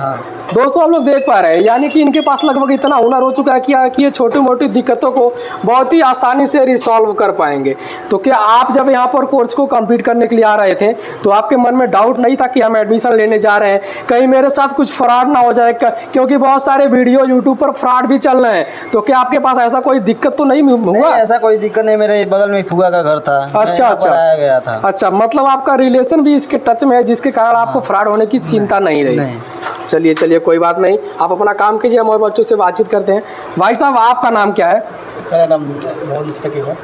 दोस्तों आप लोग देख पा रहे हैं, यानी कि इनके पास लगभग इतना हुनर हो चुका है कि ये छोटी मोटी दिक्कतों को बहुत ही आसानी से रिसॉल्व कर पाएंगे। तो क्या आप जब यहाँ पर कोर्स को कंप्लीट करने के लिए आ रहे थे तो आपके मन में डाउट नहीं था कि हम एडमिशन लेने जा रहे हैं, कहीं मेरे साथ कुछ फ्रॉड ना हो जाए, क्योंकि बहुत सारे वीडियो यूट्यूब पर फ्रॉड भी चल रहे हैं। तो क्या आपके पास ऐसा कोई दिक्कत तो नहीं हुआ? ऐसा कोई दिक्कत नहीं, मेरे बगल में फुआ का घर था। अच्छा अच्छा, आया गया था। अच्छा, मतलब आपका रिलेशन भी इसके टच में है, जिसके कारण आपको फ्रॉड होने की चिंता नहीं रही। चलिए चलिए, कोई बात नहीं, आप अपना काम कीजिए, हम और बच्चों से बातचीत करते हैं। भाई साहब, आपका नाम क्या है? मेरा नाम मोहम्मद मुस्तकीब है।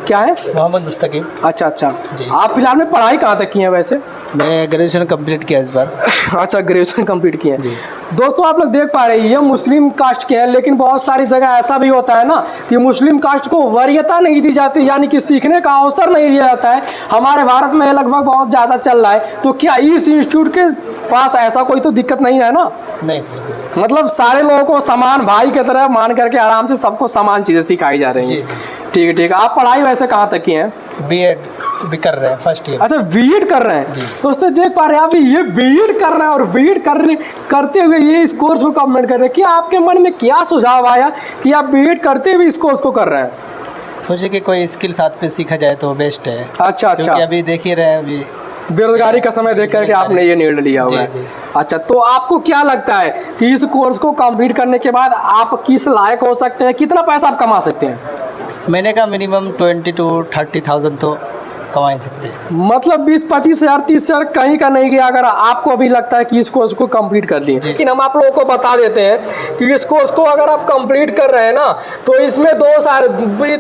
क्या है? मोहम्मद मुस्तकीब। अच्छा अच्छा, आप फिलहाल में पढ़ाई कहाँ तक की है वैसे? मैं ग्रेजुएशन कंप्लीट किया इस बार। अच्छा, ग्रेजुएशन कंप्लीट किए हैं। दोस्तों आप लोग देख पा रहे हैं, ये मुस्लिम कास्ट के हैं, लेकिन बहुत सारी जगह ऐसा भी होता है ना कि मुस्लिम कास्ट को वरीयता नहीं दी जाती, यानी कि सीखने का अवसर नहीं दिया जाता है। हमारे भारत में लगभग बहुत ज़्यादा चल रहा है। तो क्या इस इंस्टीट्यूट के पास ऐसा कोई तो दिक्कत नहीं है ना? नहीं सर, मतलब सारे लोगों को समान भाई की तरह मान करके आराम से सबको समान चीज़ें सिखाई जा रही हैं। ठीक है ठीक है। आप पढ़ाई वैसे कहाँ तक की हैं? बीएड भी कर रहे हैं, फर्स्ट ईयर। अच्छा, बीएड कर रहे हैं। दोस्तों देख पा रहे हैं, अभी ये बीएड कर रहे हैं और बीएड करते हुए ये इस कोर्स को कंप्लीट कर रहे हैं। क्या आपके मन में क्या सुझाव आया कि आप बीएड करते हुए इस कोर्स को कर रहे हैं? सोचे कि कोई स्किल साथ पे सीखा जाए तो बेस्ट है। अच्छा अच्छा, क्योंकि अभी देख ही रहे हैं, अभी बेरोजगारी का समय देख करके आपने ये निर्णय लिया हुआ है। अच्छा, तो आपको क्या लगता है कि इस कोर्स को कंप्लीट करने के बाद आप किस लायक हो सकते हैं, कितना पैसा आप कमा सकते हैं? महीने का मिनिमम 20 to 30,000 तो कमा ही सकते हैं। मतलब 20-25 हज़ार 30 हज़ार कहीं का नहीं गया, अगर आपको अभी लगता है कि इस कोर्स को कंप्लीट कर लिए। लेकिन हम आप लोगों को बता देते हैं कि इस कोर्स को अगर आप कंप्लीट कर रहे हैं ना, तो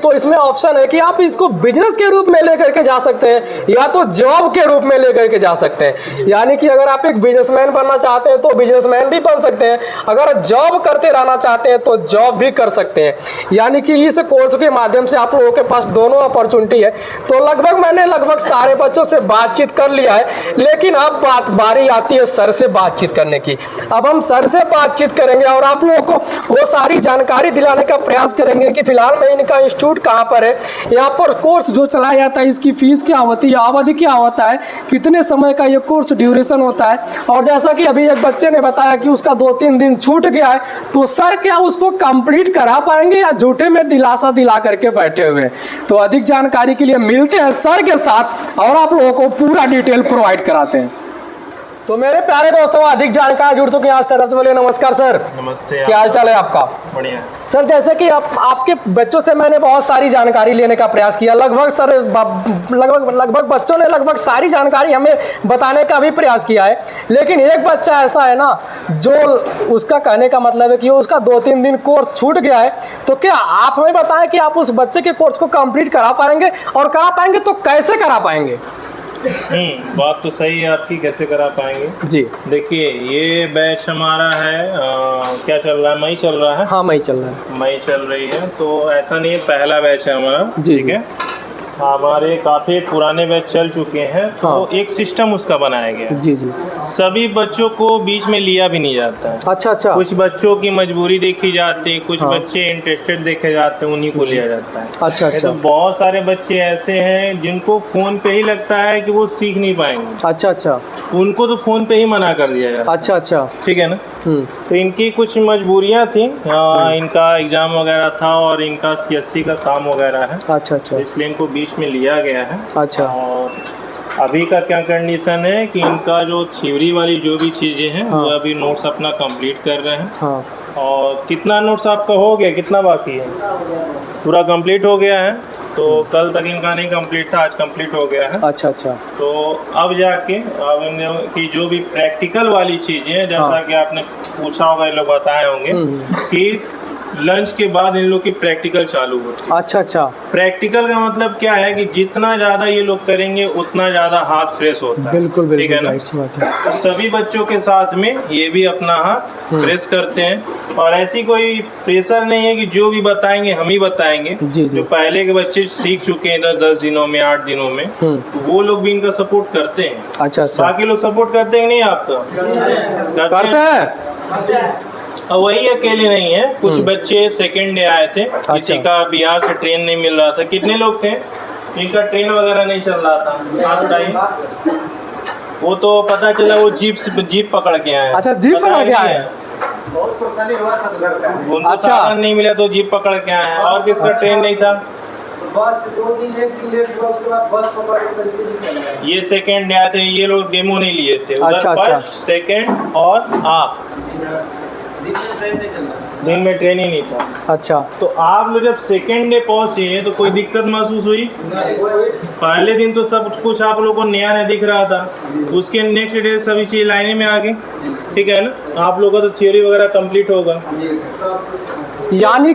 इसमें ऑप्शन है कि आप इसको बिजनेस के रूप में लेकर के जा सकते हैं या तो जॉब के रूप में लेकर के जा सकते हैं। यानी कि अगर आप एक बिजनेसमैन बनना चाहते हैं तो बिजनेसमैन भी बन सकते हैं, अगर जॉब करते रहना चाहते हैं तो जॉब भी कर सकते हैं। यानी कि इस कोर्स के माध्यम से आप लोगों के पास दोनों अपॉर्चुनिटी है। तो लगभग सारे बच्चों से बातचीत कर लिया है, लेकिन अब बारी आती है सर से बातचीत करने की। अब हम सर से बातचीत करेंगे और आप लोगों को वो सारी जानकारी दिलाने का प्रयास करेंगे कि फिलहाल में इनका इंस्टीट्यूट कहाँ पर है, यहाँ पर कोर्स जो चलाया जाता है इसकी फीस क्या होती है, अवधि क्या होता है, कितने समय का ये कोर्स ड्यूरेशन होता है। और जैसा कि अभी एक बच्चे ने बताया कि उसका 2-3 दिन छूट गया है, तो सर क्या उसको कंप्लीट करा पाएंगे या झूठे में दिलासा दिला करके बैठे हुए हैं? तो अधिक जानकारी के लिए मिलते हैं सर के साथ और आप लोगों को पूरा डिटेल प्रोवाइड कराते हैं। तो मेरे प्यारे दोस्तों, अधिक जानकारी जुड़ चुके हैं आज। सबसे पहले नमस्कार सर। नमस्ते। क्या हाल चाल है आपका? बढ़िया सर। जैसे कि आपके बच्चों से मैंने बहुत सारी जानकारी लेने का प्रयास किया, लगभग बच्चों ने लगभग सारी जानकारी हमें बताने का भी प्रयास किया है, लेकिन एक बच्चा ऐसा है ना जो उसका कहने का मतलब है कि उसका 2-3 दिन कोर्स छूट गया है। तो क्या आप हमें बताएं कि आप उस बच्चे के कोर्स को कंप्लीट करा पाएंगे, और करा पाएंगे तो कैसे करा पाएंगे? बात तो सही है आपकी, कैसे करा पाएंगे जी। देखिए, ये बैच हमारा है क्या चल रहा है, मई चल रहा है। हाँ, मई चल रहा है। मई चल रही है, तो ऐसा नहीं है, पहला बैच है हमारा। ठीक है, हमारे काफ़ी पुराने बैच चल चुके हैं। तो एक सिस्टम उसका बनाया गया है। जी जी। सभी बच्चों को बीच में लिया भी नहीं जाता है। अच्छा अच्छा। कुछ बच्चों की मजबूरी देखी जाती है, कुछ बच्चे इंटरेस्टेड देखे जाते हैं, उन्हीं को लिया जाता है। अच्छा अच्छा। तो बहुत सारे बच्चे ऐसे हैं जिनको फ़ोन पे ही लगता है कि वो सीख नहीं पाएंगे। अच्छा अच्छा। उनको तो फ़ोन पे ही मना कर दिया जाता है। अच्छा अच्छा। ठीक है ना। तो इनकी कुछ मजबूरियाँ थी, इनका एग्ज़ाम वगैरह था और इनका CSC का काम वगैरह है। अच्छा अच्छा। इसलिए इनको बीच में लिया गया है। अच्छा। और अभी का क्या कंडीशन है कि इनका जो थ्योरी वाली जो भी चीज़ें हैं वो अभी नोट्स अपना कंप्लीट कर रहे हैं। और कितना नोट्स आपका हो गया, कितना बाकी है? पूरा कंप्लीट हो गया है। तो कल तक इनका नहीं कंप्लीट था, आज कंप्लीट हो गया है। अच्छा अच्छा। तो अब जाके अब इनकी जो भी प्रैक्टिकल वाली चीज़ें हैं, जैसा कि आपने पूछा होगा, ये लोग बताए होंगे कि लंच के बाद इन लोग की प्रैक्टिकल चालू होती है। अच्छा अच्छा। प्रैक्टिकल का मतलब क्या है कि जितना ज़्यादा ये लोग करेंगे उतना ज़्यादा हाथ फ्रेश होता है। बिल्कुल ठीक है ना। सभी बच्चों के साथ में ये भी अपना हाथ फ्रेश करते हैं, और ऐसी कोई प्रेशर नहीं है कि जो भी बताएंगे हम ही बताएंगे। जी जी। जो पहले के बच्चे सीख चुके हैं 10 दिनों में, 8 दिनों में, वो लोग भी इनका सपोर्ट करते हैं। अच्छा अच्छा। बाकी लोग सपोर्ट करते हैं नहीं आपका? करते हैं। और वही अकेले नहीं है, कुछ बच्चे सेकेंड डे आए थे। किसी का बिहार से ट्रेन नहीं मिल रहा था। कितने लोग थे इनका ट्रेन वगैरह नहीं चल रहा था? हाथ उठाइए। वो तो पता चला वो जीप पकड़ के आए। अच्छा, जीप पता पकड़ के नहीं आए। है। उनको अच्छा। साधन नहीं मिला तो जीप पकड़ के आए। और किसका ट्रेन नहीं था? बस 2 दिन 1 दिन लेट हुआ, उसके बाद बस पकड़ के फिर से भी चला गया। ये सेकंड डे आए थे, ये लोग डेमो नहीं लिए थे। उधर अच्छा, अच्छा। फर्स्ट, सेकंड और आप दिन में ट्रेन ही नहीं था। अच्छा, तो आप लोग जब सेकंड डे पहुंचे तो कोई दिक्कत महसूस हुई? पहले दिन तो सब कुछ आप लोगों को नया नया दिख रहा था, उसके नेक्स्ट डे सभी चीज़ लाइने में आ गई, ठीक है ना? आप लोगों का तो थ्योरी वगैरह कंप्लीट होगा। यानी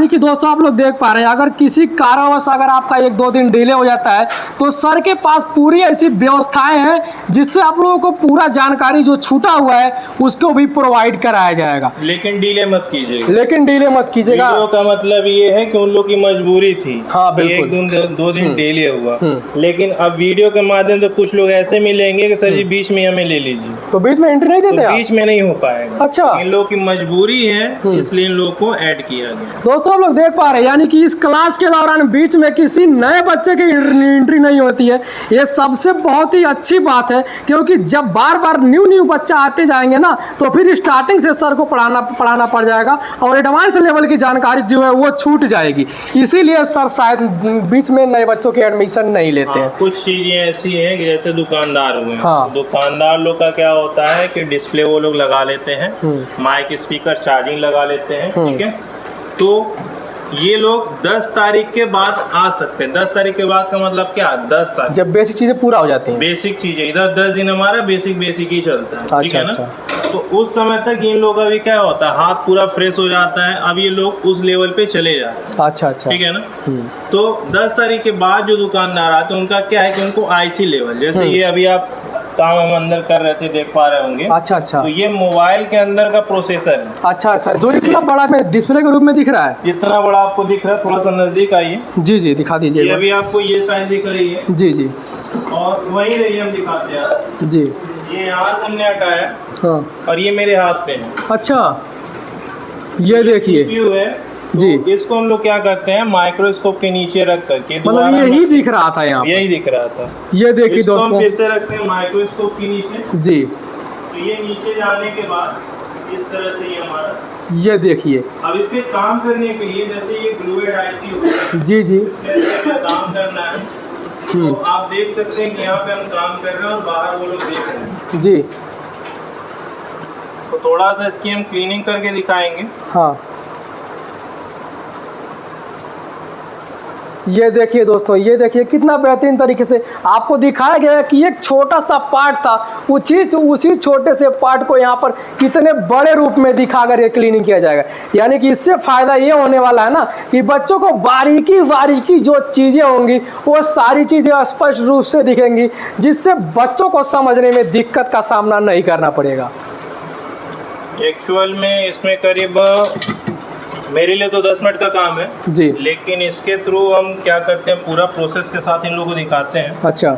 कि दोस्तों आप लोग देख पा रहे हैं, अगर किसी कारणवश अगर आपका 1-2 दिन डिले हो जाता है तो सर के पास पूरी ऐसी व्यवस्थाएं हैं जिससे आप लोगों को पूरा जानकारी जो छूटा हुआ है उसको भी प्रोवाइड कराया जाएगा। लेकिन डिले मत कीजिएगा। वीडियो का मतलब ये है कि उन लोग की मजबूरी थी। हाँ, बिल्कुल। 1-2 दिन डिले हुआ, लेकिन अब वीडियो के माध्यम से कुछ लोग ऐसे मिलेंगे कि सर जी बीच में हमें ले लीजिए, तो बीच में एंट्री नहीं देते तो आप? बीच में नहीं हो पाएगा। अच्छा। इन लोगों की मजबूरी है, इसलिए इन लोगों को ऐड किया गया। दोस्तों आप लोग देख पा रहे हैं, यानी कि इस क्लास के दौरान बीच में किसी नए बच्चे की एंट्री नहीं होती है। ये सबसे बहुत ही अच्छी बात है, क्योंकि जब बार बार न्यू बच्चा आते जाएंगे ना तो फिर स्टार्टिंग से सर को पढ़ाना पड़ जाएगा और एडवांस लेवल की जानकारी जो है वो छूट जाएगी। इसीलिए सर शायद बीच में नए बच्चों की एडमिशन नहीं लेते हैं। कुछ चीजें ऐसी हैं कि जैसे दुकानदार हुए, हाँ। दुकानदार लोग का क्या होता है कि डिस्प्ले वो लोग लगा लेते हैं, माइक स्पीकर चार्जिंग लगा लेते हैं, ठीक है? तो ये लोग 10 तारीख के बाद आ सकते हैं। 10 तारीख के बाद का मतलब क्या? 10 तारीख जब बेसिक चीजें पूरा हो जाती हैं। बेसिक चीजें इधर 10 दिन हमारा बेसिक ही चलता है, ठीक है ना? अच्छा। तो उस समय तक इन लोगों का भी क्या होता है, हाथ पूरा फ्रेश हो जाता है। अब ये लोग उस लेवल पे चले जाते हैं, अच्छा, ठीक है ना? तो 10 तारीख के बाद जो दुकानदार आते हैं उनका क्या है कि उनको आईसी लेवल, जैसे ये अभी आप काम हम अंदर कर रहे थे, देख पा रहे होंगे। अच्छा। तो ये मोबाइल के अंदर का प्रोसेसर है। अच्छा, जो इतना बड़ा में डिस्प्ले के रूप में दिख रहा है। जितना बड़ा आपको दिख रहा है, थोड़ा सा नजदीक आइए। जी दिखा ये दीजिए। अभी आपको ये साइज दिख रही है। जी और वही रही हम दिखाते हैं। जी। ये यहाँ से हमने हटाया, हाँ। और ये मेरे हाथ पे है। अच्छा, ये देखिए CPU है। जी। तो इसको हम लोग क्या करते हैं, माइक्रोस्कोप के नीचे रख करके, मतलब यही दिख रहा था यहाँ, यही दिख रहा था। ये देखिए इसको हम दोस्तों, फिर से रखते हैं माइक्रोस्कोप के नीचे। जी। तो ये नीचे जाने के बाद इस तरह से ये हमारा, ये देखिए। अब इस पे काम करने के लिए जैसे ये ग्लूएड आईसी होता है, जी ऐसे हमें काम करना है। तो आप देख सकते हैं कि यहाँ पे हम काम कर रहे हैं और बाहर वो लोग देख रहे हैं। जी। तो थोड़ा सा इसकी हम क्लीनिंग करके दिखाएंगे। हाँ, ये देखिए दोस्तों, ये देखिए कितना बेहतरीन तरीके से आपको दिखाया गया है कि एक छोटा सा पार्ट था, उसी छोटे से पार्ट को यहाँ पर कितने बड़े रूप में दिखाकर ये क्लीनिंग किया जाएगा। यानी कि इससे फ़ायदा ये होने वाला है ना कि बच्चों को बारीकी जो चीज़ें होंगी वो सारी चीज़ें स्पष्ट रूप से दिखेंगी, जिससे बच्चों को समझने में दिक्कत का सामना नहीं करना पड़ेगा। एक्चुअल में इसमें करीब मेरे लिए तो 10 मिनट का काम है जी, लेकिन इसके थ्रू हम क्या करते हैं, पूरा प्रोसेस के साथ इन लोगों को दिखाते हैं। अच्छा,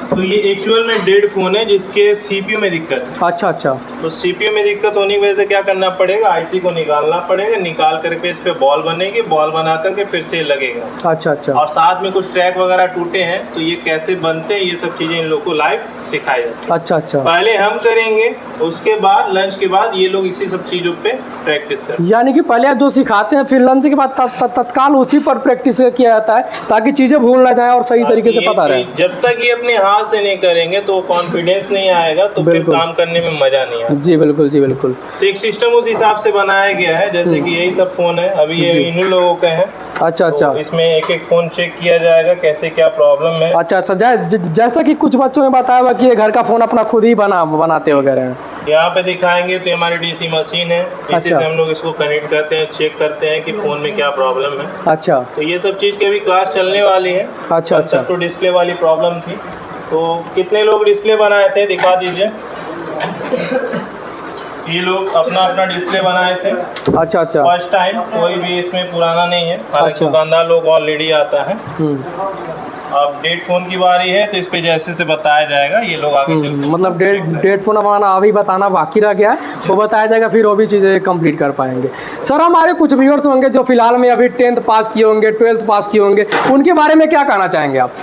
तो ये एक्चुअल में डेड फोन है जिसके सीपीयू में दिक्कत है। अच्छा। तो सीपीयू में दिक्कत होने की वजह से क्या करना पड़ेगा, आईसी को निकालना पड़ेगा, निकाल करके इस पे बॉल बनेगी, बॉल बना करके फिर से लगेगा। अच्छा। और साथ में कुछ ट्रैक वगैरह टूटे हैं, तो ये कैसे बनते हैं, ये सब चीजें इन लोग को लाइव सिखाई जाती है। अच्छा। पहले हम करेंगे, उसके बाद लंच के बाद ये लोग इसी सब चीजों पे प्रैक्टिस करें। यानी कि पहले आप जो सिखाते हैं फिर लंच के बाद तत्काल उसी पर प्रैक्टिस किया जाता है ताकि चीज़ें भूल ना जाए और सही तरीके से पता रहे। जब तक ये अपने हाथ से नहीं करेंगे तो कॉन्फिडेंस नहीं आएगा, तो फिर काम करने में मजा नहीं आएगा। जी बिल्कुल, जी बिल्कुल। तो एक सिस्टम उस हिसाब से बनाया गया है, जैसे कि यही सब फोन है, अभी ये इन्हीं लोगों के हैं। अच्छा। तो इसमें एक फोन चेक किया जाएगा कैसे क्या प्रॉब्लम है। अच्छा। जैसा कि कुछ बच्चों ने बताया हुआ कि ये घर का फोन अपना खुद ही बनाते वगैरह हैं। यहाँ पे दिखाएंगे तो हमारी डीसी मशीन है, इसी से हम लोग इसको कनेक्ट करते हैं, चेक करते हैं कि फोन में क्या प्रॉब्लम है। अच्छा, तो ये सब चीज़ की अभी क्लास चलने वाली है। अच्छा। तो डिस्प्ले वाली प्रॉब्लम थी, तो कितने लोग डिस्प्ले बनाए थे दिखा दीजिए। ये लोग अपना डिस्प्ले बनाए थे। अच्छा। फर्स्ट टाइम, कोई भी इसमें पुराना नहीं है। अच्छा। दुकानदार लोग ऑलरेडी आता है। अब डेड फोन की बारी है, तो इस पे जैसे से बताया जाएगा, ये लोग आगे चलते हैं। मतलब डेड फोन हमारा अभी बताना बाकी रह गया है, वो बताया जाएगा, फिर वो भी चीज़ें कंप्लीट कर पाएंगे। सर, हमारे कुछ व्यूअर्स होंगे जो फिलहाल में अभी 10th पास किए होंगे, 12th पास किए होंगे, उनके बारे में क्या कहना चाहेंगे आप?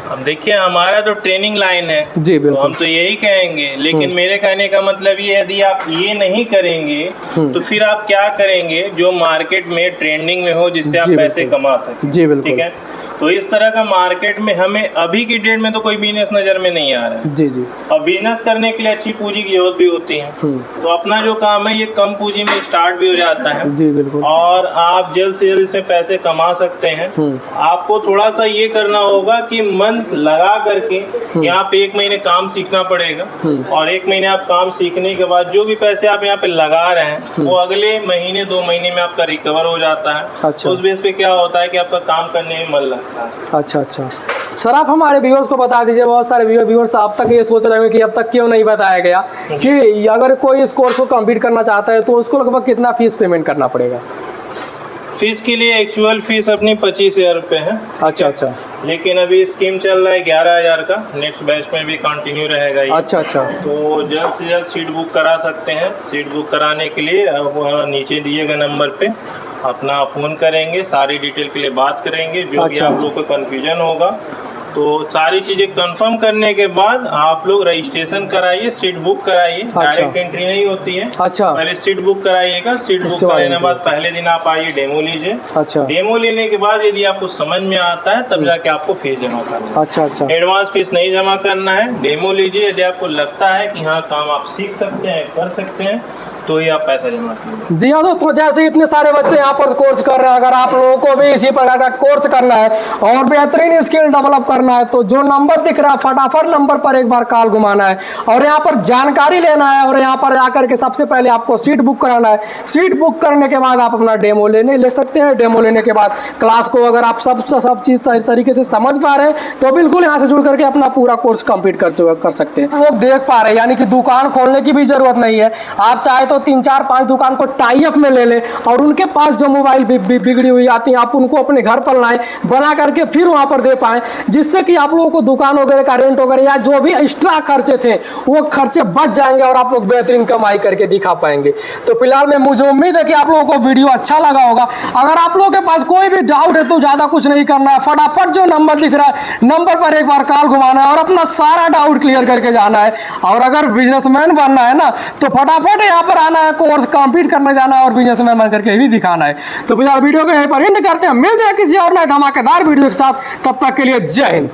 अब देखिए हमारा तो ट्रेनिंग लाइन है जी, बिल्कुल। तो हम तो यही कहेंगे, लेकिन मेरे कहने का मतलब ये यदि आप ये नहीं करेंगे तो फिर आप क्या करेंगे जो मार्केट में ट्रेंडिंग में हो जिससे आप जी, पैसे बिल्कुल। कमा सकें। जी, बिल्कुल। ठीक है, तो इस तरह का मार्केट में हमें अभी की डेट में तो कोई बिजनेस नज़र में नहीं आ रहा है। जी जी। और बिजनेस करने के लिए अच्छी पूंजी की जरूरत भी होती है। तो अपना जो काम है ये कम पूंजी में स्टार्ट भी हो जाता है जी बिल्कुल। और आप जल्द से जल्द इसमें पैसे कमा सकते हैं। आपको थोड़ा सा ये करना होगा कि मंथ लगा करके यहाँ पे 1 महीने काम सीखना पड़ेगा और 1 महीने आप काम सीखने के बाद जो भी पैसे आप यहाँ पे लगा रहे हैं वो अगले महीने 2 महीने में आपका रिकवर हो जाता है। अच्छा। उस बेस पे क्या होता है कि आपका काम करने में मन लगता है। अच्छा अच्छा सर, आप हमारे व्यूअर्स को बता दीजिए, बहुत सारे व्यूअर्स अब तक ये सोच रहे हैं कि अब तक क्यों नहीं बताया गया कि अगर कोई इस कोर्स को कंप्लीट करना चाहता है तो उसको लगभग कितना फीस पेमेंट करना पड़ेगा? फीस के लिए एक्चुअल फीस अपनी 25,000 रुपये है। अच्छा अच्छा। लेकिन अभी स्कीम चल रहा है 11,000 का, नेक्स्ट बैच में भी कंटिन्यू रहेगा ये। अच्छा अच्छा। तो जल्द से जल्द सीट बुक करा सकते हैं। सीट बुक कराने के लिए अब नीचे दिए गए नंबर पे अपना फ़ोन करेंगे, सारी डिटेल के लिए बात करेंगे, जो भी आप लोग को कन्फ्यूजन होगा तो सारी चीज़ें कंफर्म करने के बाद आप लोग रजिस्ट्रेशन कराइए, सीट बुक कराइए। डायरेक्ट एंट्री नहीं होती है। अच्छा। पहले सीट बुक कराइएगा, सीट बुक कराने के बाद पहले दिन आप आइए, डेमो लीजिए। अच्छा। डेमो लेने के बाद यदि आपको समझ में आता है तब जाके आपको फीस जमा करना है। अच्छा अच्छा। एडवांस फीस नहीं जमा करना है, डेमो लीजिए। यदि आपको लगता है कि हाँ काम आप सीख सकते हैं, कर सकते हैं, तो ही आप पैसा जमा कीजिए। जी हाँ दोस्तों, जैसे इतने सारे बच्चे यहाँ पर कोर्स कर रहे हैं, अगर आप लोगों को भी इसी प्रकार का कोर्स करना है और बेहतरीन स्किल डेवलप करना है तो जो नंबर दिख रहा है फटाफट नंबर पर एक बार कॉल घुमाना है और यहाँ पर जानकारी लेना है और यहाँ पर जाकर के सबसे पहले आपको सीट बुक कराना है। सीट बुक करने के बाद आप अपना डेमो ले सकते हैं। डेमो लेने के बाद क्लास को अगर आप सब चीज़ तरीके से समझ पा रहे हैं तो बिल्कुल यहाँ से जुड़ करके अपना पूरा कोर्स कंप्लीट कर सकते हैं। लोग देख पा रहे हैं, यानी कि दुकान खोलने की भी जरूरत नहीं है। आप चाहे तो 3 4 5 दुकान को टाई अप में ले लें और उनके पास जो मोबाइल बिगड़ी हुई आती है आप उनको अपने घर पर लाएं, बना करके फिर वहां पर दे पाएं, जिससे कि आप लोगों को दुकान वगैरह का रेंट वगैरह या जो भी एक्स्ट्रा खर्चे थे वो खर्चे बच जाएंगे और आप लोग बेहतरीन कमाई करके दिखा पाएंगे। तो फिलहाल में मुझे उम्मीद है कि आप लोगों को वीडियो अच्छा लगा होगा। अगर आप लोगों के पास कोई भी डाउट है तो ज़्यादा कुछ नहीं करना है, फटाफट जो नंबर दिख रहा है नंबर पर एक बार कॉल घुमाना है और अपना सारा डाउट क्लियर करके जाना है। और अगर बिजनेसमैन बनना है ना तो फटाफट यहाँ पर आना है, कोर्स कंप्लीट करने जाना है और बिजनेसमैन बन करके भी दिखाना है। तो फिलहाल वीडियो को यहीं पर एंड करते हैं, मिलते हैं किसी और नए धमाकेदार वीडियो के साथ। तब तक के लिए जय हिंद।